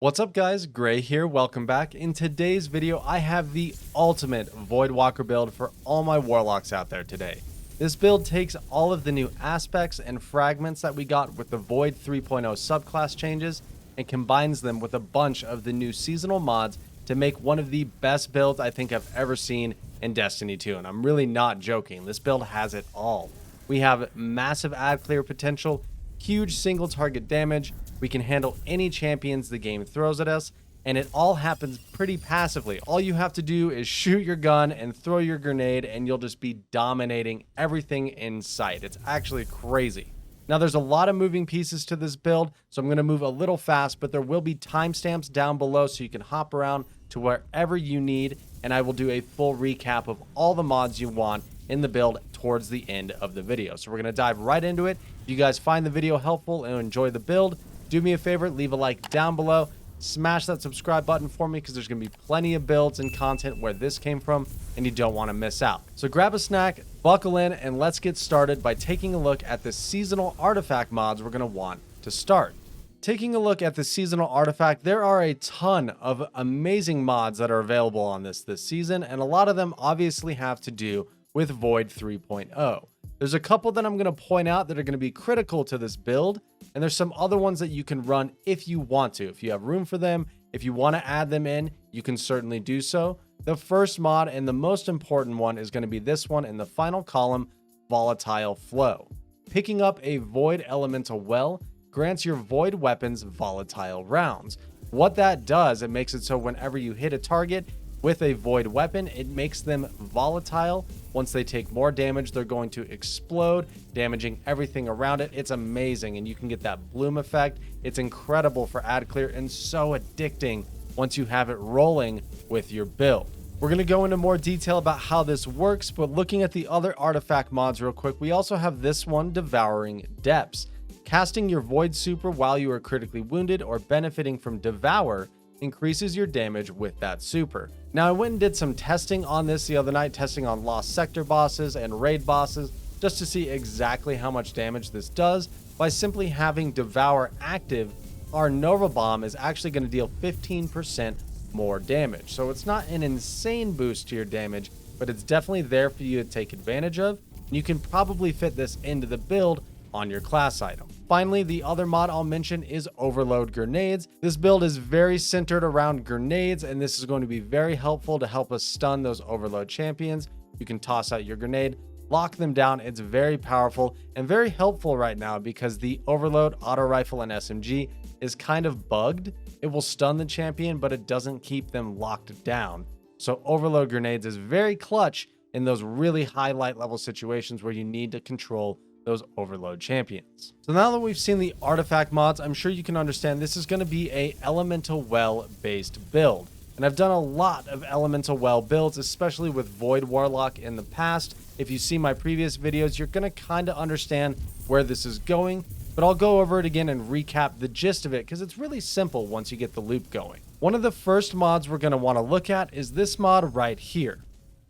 What's up guys, Gray here, welcome back. In today's video, I have the ultimate Void Walker build for all my Warlocks out there today. This build takes all of the new aspects and fragments that we got with the Void 3.0 subclass changes and combines them with a bunch of the new seasonal mods to make one of the best builds I think I've ever seen in Destiny 2, and I'm really not joking. This build has it all. We have massive ad clear potential, huge single target damage, we can handle any champions the game throws at us, and it all happens pretty passively. All you have to do is shoot your gun and throw your grenade and you'll just be dominating everything in sight. It's actually crazy. Now there's a lot of moving pieces to this build, so I'm going to move a little fast, but there will be timestamps down below so you can hop around to wherever you need, and I will do a full recap of all the mods you want in the build towards the end of the video. So we're going to dive right into it. If you guys find the video helpful and enjoy the build, do me a favor, leave a like down below, smash that subscribe button for me because there's going to be plenty of builds and content where this came from and you don't want to miss out. So grab a snack, buckle in, and let's get started by taking a look at the seasonal artifact mods we're going to want to start. Taking a look at the seasonal artifact, there are a ton of amazing mods that are available on this season, and a lot of them obviously have to do with Void 3.0. There's a couple that I'm going to point out that are going to be critical to this build, and there's some other ones that you can run if you want to. If you have room for them, if you want to add them in, you can certainly do so. The first mod and the most important one is going to be this one in the final column, Volatile Flow. Picking up a Void Elemental Well grants your Void weapons volatile rounds. What that does, it makes it so whenever you hit a target with a Void weapon, it makes them volatile. Once they take more damage, they're going to explode, damaging everything around it. It's amazing, and you can get that bloom effect. It's incredible for ad clear and so addicting once you have it rolling with your build. We're going to go into more detail about how this works, but looking at the other artifact mods real quick, we also have this one, Devouring Depths. Casting your Void Super while you are critically wounded or benefiting from Devour increases your damage with that super. Now I went and did some testing on this the other night, testing on Lost Sector bosses and raid bosses, just to see exactly how much damage this does. By simply having Devour active, our Nova Bomb is actually going to deal 15% more damage. So it's not an insane boost to your damage, but it's definitely there for you to take advantage of. And you can probably fit this into the build on your class item. Finally, the other mod I'll mention is Overload Grenades. This build is very centered around grenades, and this is going to be very helpful to help us stun those Overload champions. You can toss out your grenade, lock them down. It's very powerful and very helpful right now because the Overload Auto Rifle and SMG is kind of bugged. It will stun the champion, but it doesn't keep them locked down. So Overload Grenades is very clutch in those really high light level situations where you need to control those Overload champions. So now that we've seen the artifact mods, I'm sure you can understand this is going to be a Elemental Well based build. And I've done a lot of Elemental Well builds, especially with Void Warlock in the past. If you see my previous videos, you're going to kind of understand where this is going, but I'll go over it again and recap the gist of it because it's really simple once you get the loop going. One of the first mods we're going to want to look at is this mod right here,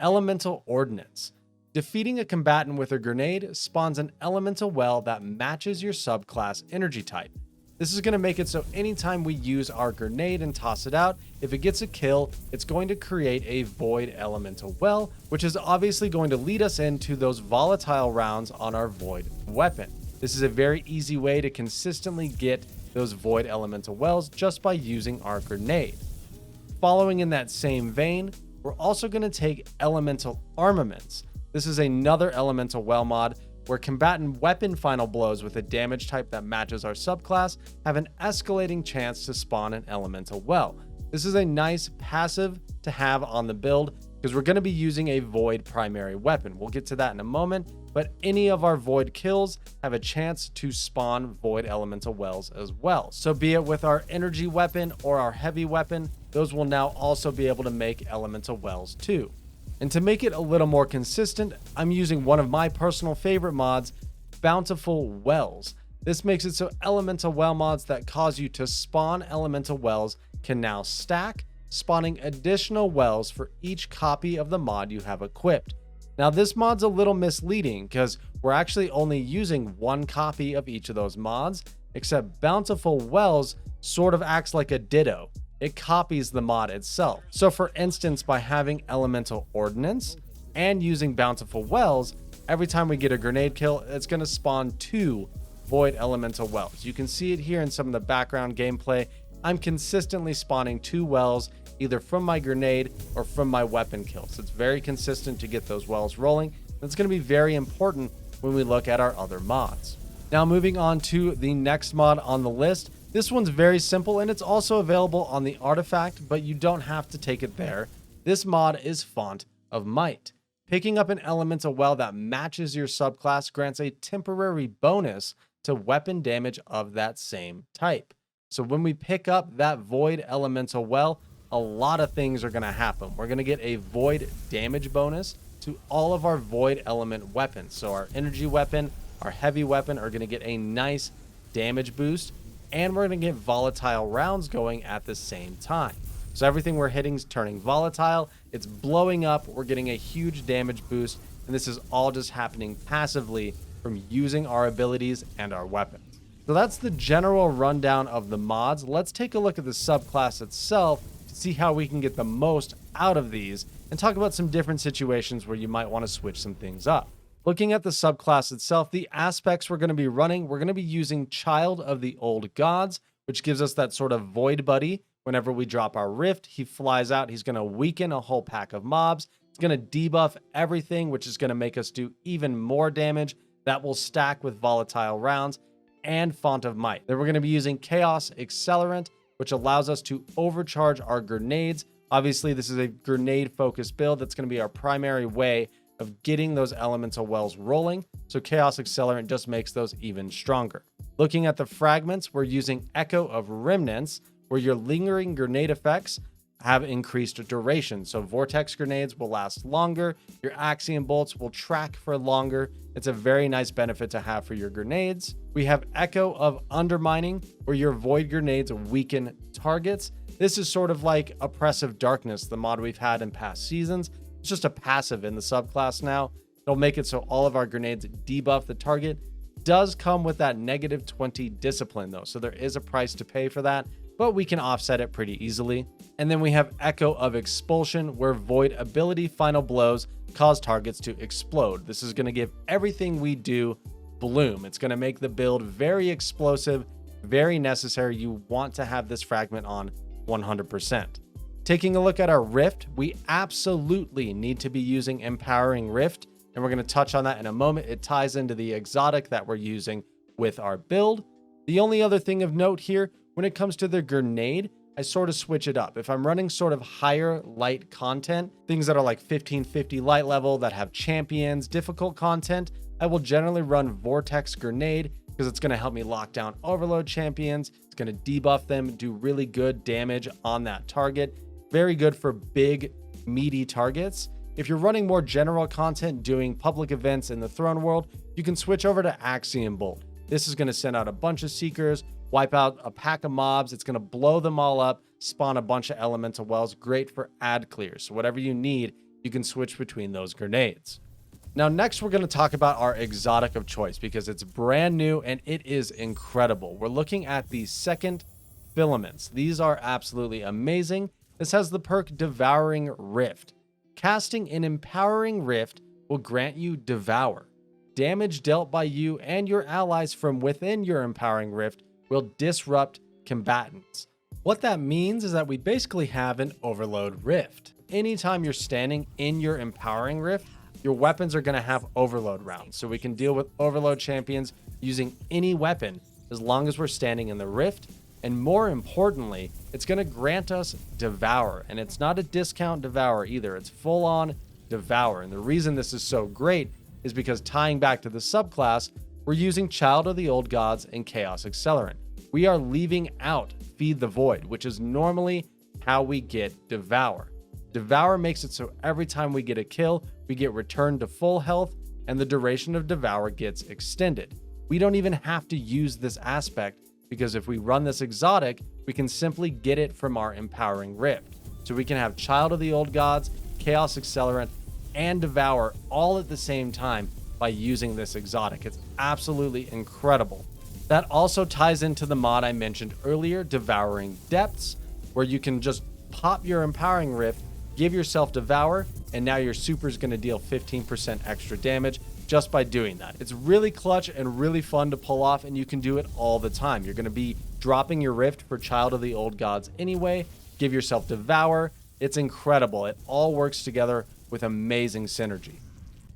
Elemental Ordnance. Defeating a combatant with a grenade spawns an elemental well that matches your subclass energy type. This is going to make it so anytime we use our grenade and toss it out, if it gets a kill, it's going to create a Void Elemental Well, which is obviously going to lead us into those volatile rounds on our Void weapon. This is a very easy way to consistently get those Void Elemental Wells just by using our grenade. Following in that same vein, we're also going to take Elemental Armaments. This is another Elemental Well mod where combatant weapon final blows with a damage type that matches our subclass have an escalating chance to spawn an Elemental Well. This is a nice passive to have on the build because we're going to be using a Void primary weapon. We'll get to that in a moment, but any of our Void kills have a chance to spawn Void Elemental Wells as well. So be it with our energy weapon or our heavy weapon, those will now also be able to make Elemental Wells too. And to make it a little more consistent, I'm using one of my personal favorite mods, Bountiful Wells. This makes it so Elemental Well mods that cause you to spawn Elemental Wells can now stack, spawning additional wells for each copy of the mod you have equipped. Now this mod's a little misleading because we're actually only using one copy of each of those mods, except Bountiful Wells sort of acts like a ditto. It copies the mod itself. So for instance, by having elemental ordnance and using bountiful wells, every time we get a grenade kill, it's going to spawn 2 void elemental wells. You can see it here in some of the background gameplay. I'm consistently spawning 2 wells, either from my grenade or from my weapon kills. It's very consistent to get those wells rolling. That's going to be very important when we look at our other mods. Now moving on to the next mod on the list. This one's very simple and it's also available on the artifact, but you don't have to take it there. This mod is Font of Might. Picking up an elemental well that matches your subclass grants a temporary bonus to weapon damage of that same type. So when we pick up that void elemental well, a lot of things are going to happen. We're going to get a void damage bonus to all of our void element weapons. So our energy weapon, our heavy weapon are going to get a nice damage boost, and we're going to get volatile rounds going at the same time. So everything we're hitting is turning volatile, it's blowing up, we're getting a huge damage boost, and this is all just happening passively from using our abilities and our weapons. So that's the general rundown of the mods. Let's take a look at the subclass itself to see how we can get the most out of these and talk about some different situations where you might want to switch some things up. Looking at the subclass itself, the aspects we're going to be running, we're going to be using Child of the Old Gods, which gives us that sort of void buddy. Whenever we drop our rift, he flies out. He's going to weaken a whole pack of mobs. It's going to debuff everything, which is going to make us do even more damage. That will stack with volatile rounds and Font of Might. Then we're going to be using Chaos Accelerant, which allows us to overcharge our grenades. Obviously, this is a grenade-focused build. That's going to be our primary way of getting those elemental wells rolling. So Chaos Accelerant just makes those even stronger. Looking at the fragments, we're using Echo of Remnants, where your lingering grenade effects have increased duration. So vortex grenades will last longer. Your axiom bolts will track for longer. It's a very nice benefit to have for your grenades. We have Echo of Undermining, where your void grenades weaken targets. This is sort of like Oppressive Darkness, the mod we've had in past seasons. It's just a passive in the subclass now. It'll make it so all of our grenades debuff the target. Does come with that -20 discipline though, so there is a price to pay for that, but we can offset it pretty easily. And then we have Echo of Expulsion, where void ability final blows cause targets to explode. This is going to give everything we do bloom. It's going to make the build very explosive, very necessary. You want to have this fragment on 100%. Taking a look at our Rift, we absolutely need to be using Empowering Rift, and we're going to touch on that in a moment. It ties into the exotic that we're using with our build. The only other thing of note here, when it comes to the grenade, I sort of switch it up. If I'm running sort of higher light content, things that are like 1550 light level that have champions, difficult content, I will generally run Vortex Grenade because it's going to help me lock down overload champions. It's going to debuff them, do really good damage on that target. Very good for big, meaty targets. If you're running more general content, doing public events in the Throne World, you can switch over to Axiom Bolt. This is going to send out a bunch of Seekers, wipe out a pack of mobs. It's going to blow them all up, spawn a bunch of elemental wells. Great for ad clears. So whatever you need, you can switch between those grenades. Now, next, we're going to talk about our exotic of choice because it's brand new and it is incredible. We're looking at the Secant Filaments. These are absolutely amazing. This has the perk Devouring Rift. Casting an Empowering Rift will grant you Devour. Damage dealt by you and your allies from within your Empowering Rift will disrupt combatants. What that means is that we basically have an Overload Rift. Anytime you're standing in your Empowering Rift, your weapons are going to have overload rounds. So we can deal with overload champions using any weapon as long as we're standing in the rift. And more importantly, it's going to grant us Devour. And it's not a discount Devour either. It's full on Devour. And the reason this is so great is because, tying back to the subclass, we're using Child of the Old Gods and Chaos Accelerant. We are leaving out Feed the Void, which is normally how we get Devour. Devour makes it so every time we get a kill, we get returned to full health, and the duration of Devour gets extended. We don't even have to use this aspect, because if we run this exotic, we can simply get it from our Empowering Rift. So we can have Child of the Old Gods, Chaos Accelerant, and Devour all at the same time by using this exotic. It's absolutely incredible. That also ties into the mod I mentioned earlier, Devouring Depths, where you can just pop your Empowering Rift, give yourself Devour, and now your super is going to deal 15% extra damage just by doing that. It's really clutch and really fun to pull off, and you can do it all the time. You're going to be dropping your Rift for Child of the Old Gods anyway. Give yourself Devour. It's incredible. It all works together with amazing synergy.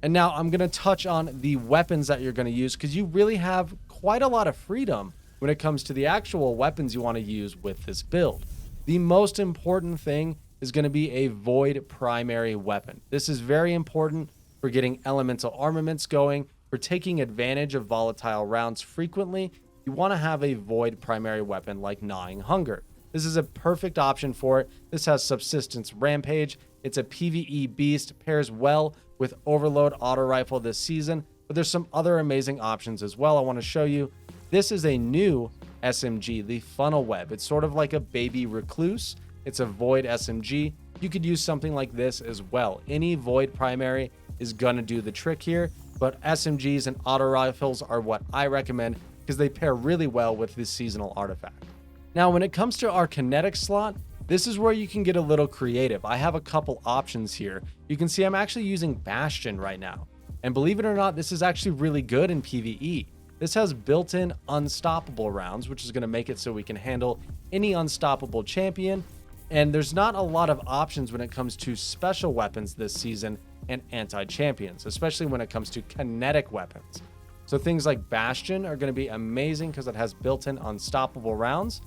And now I'm going to touch on the weapons that you're going to use, because you really have quite a lot of freedom when it comes to the actual weapons you want to use with this build. The most important thing is going to be a Void primary weapon. This is very important for getting elemental armaments going, for taking advantage of volatile rounds frequently. You want to have a Void primary weapon like Gnawing Hunger. This is a perfect option for it. This has Subsistence Rampage. It's a PvE beast, pairs well with Overload Auto Rifle this season, but there's some other amazing options as well I want to show you. This is a new SMG, the Funnel Web. It's sort of like a baby recluse. It's a Void SMG. You could use something like this as well. Any Void primary is going to do the trick here, but SMGs and auto rifles are what I recommend because they pair really well with this seasonal artifact. Now, when it comes to our kinetic slot, this is where you can get a little creative. I have a couple options here. You can see I'm actually using Bastion right now. And believe it or not, this is actually really good in PvE. This has built-in unstoppable rounds, which is going to make it so we can handle any unstoppable champion. And there's not a lot of options when it comes to special weapons this season and anti-champions, especially when it comes to kinetic weapons. So things like Bastion are going to be amazing because it has built-in unstoppable rounds.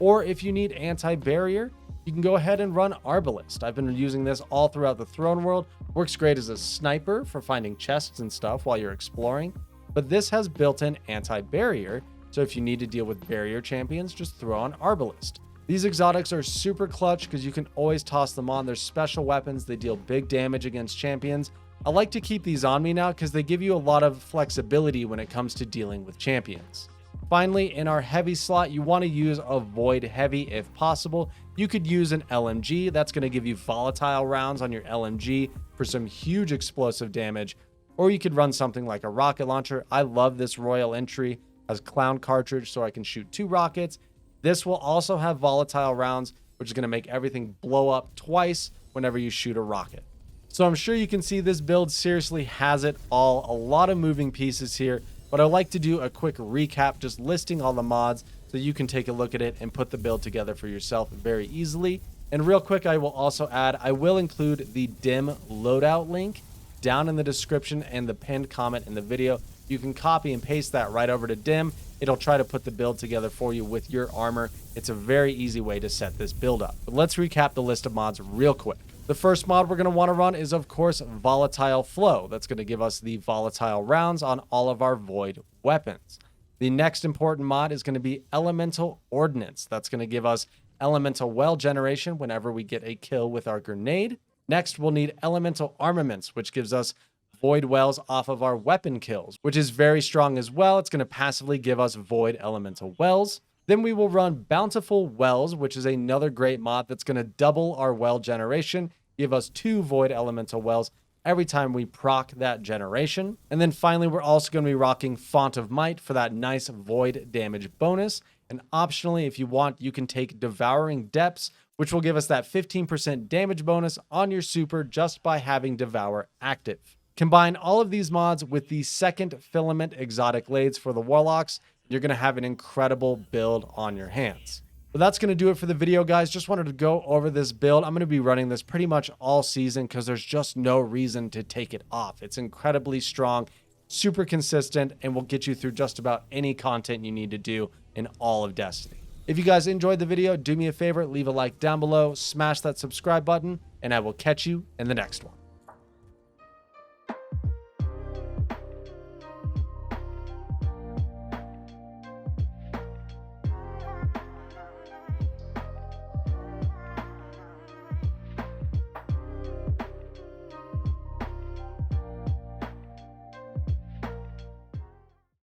Or if you need anti-barrier, you can go ahead and run Arbalist. I've been using this all throughout the Throne World. Works great as a sniper for finding chests and stuff while you're exploring. But this has built-in anti-barrier, so if you need to deal with barrier champions, just throw on Arbalist. These exotics are super clutch because you can always toss them on. They're special weapons. They deal big damage against champions. I like to keep these on me now because they give you a lot of flexibility when it comes to dealing with champions. Finally, in our heavy slot, you want to use a Void Heavy if possible. You could use an LMG. That's going to give you volatile rounds on your LMG for some huge explosive damage. Or you could run something like a rocket launcher. I love this Royal Entry as Clown cartridge so I can shoot 2 rockets. This will also have volatile rounds, which is going to make everything blow up twice whenever you shoot a rocket. So I'm sure you can see this build seriously has it all. A lot of moving pieces here, but I'd like to do a quick recap, just listing all the mods so you can take a look at it and put the build together for yourself very easily. And real quick, I will also add, I will include the DIM loadout link down in the description and the pinned comment in the video. You can copy and paste that right over to DIM. It'll try to put the build together for you with your armor. It's a very easy way to set this build up. But let's recap the list of mods real quick. The first mod we're going to want to run is, of course, Volatile Flow. That's going to give us the volatile rounds on all of our Void weapons. The next important mod is going to be Elemental Ordnance. That's going to give us elemental well generation whenever we get a kill with our grenade. Next, we'll need Elemental Armaments, which gives us Void Wells off of our weapon kills, which is very strong as well. It's going to passively give us Void Elemental Wells. Then we will run Bountiful Wells, which is another great mod that's going to double our well generation, give us 2 Void Elemental Wells every time we proc that generation. And then finally, we're also going to be rocking Font of Might for that nice Void damage bonus. And optionally, if you want, you can take Devouring Depths, which will give us that 15% damage bonus on your super just by having Devour active. Combine all of these mods with the second Filament exotic Glaives for the Warlocks, you're going to have an incredible build on your hands. But that's going to do it for the video, guys. Just wanted to go over this build. I'm going to be running this pretty much all season because there's just no reason to take it off. It's incredibly strong, super consistent, and will get you through just about any content you need to do in all of Destiny. If you guys enjoyed the video, do me a favor, leave a like down below, smash that subscribe button, and I will catch you in the next one.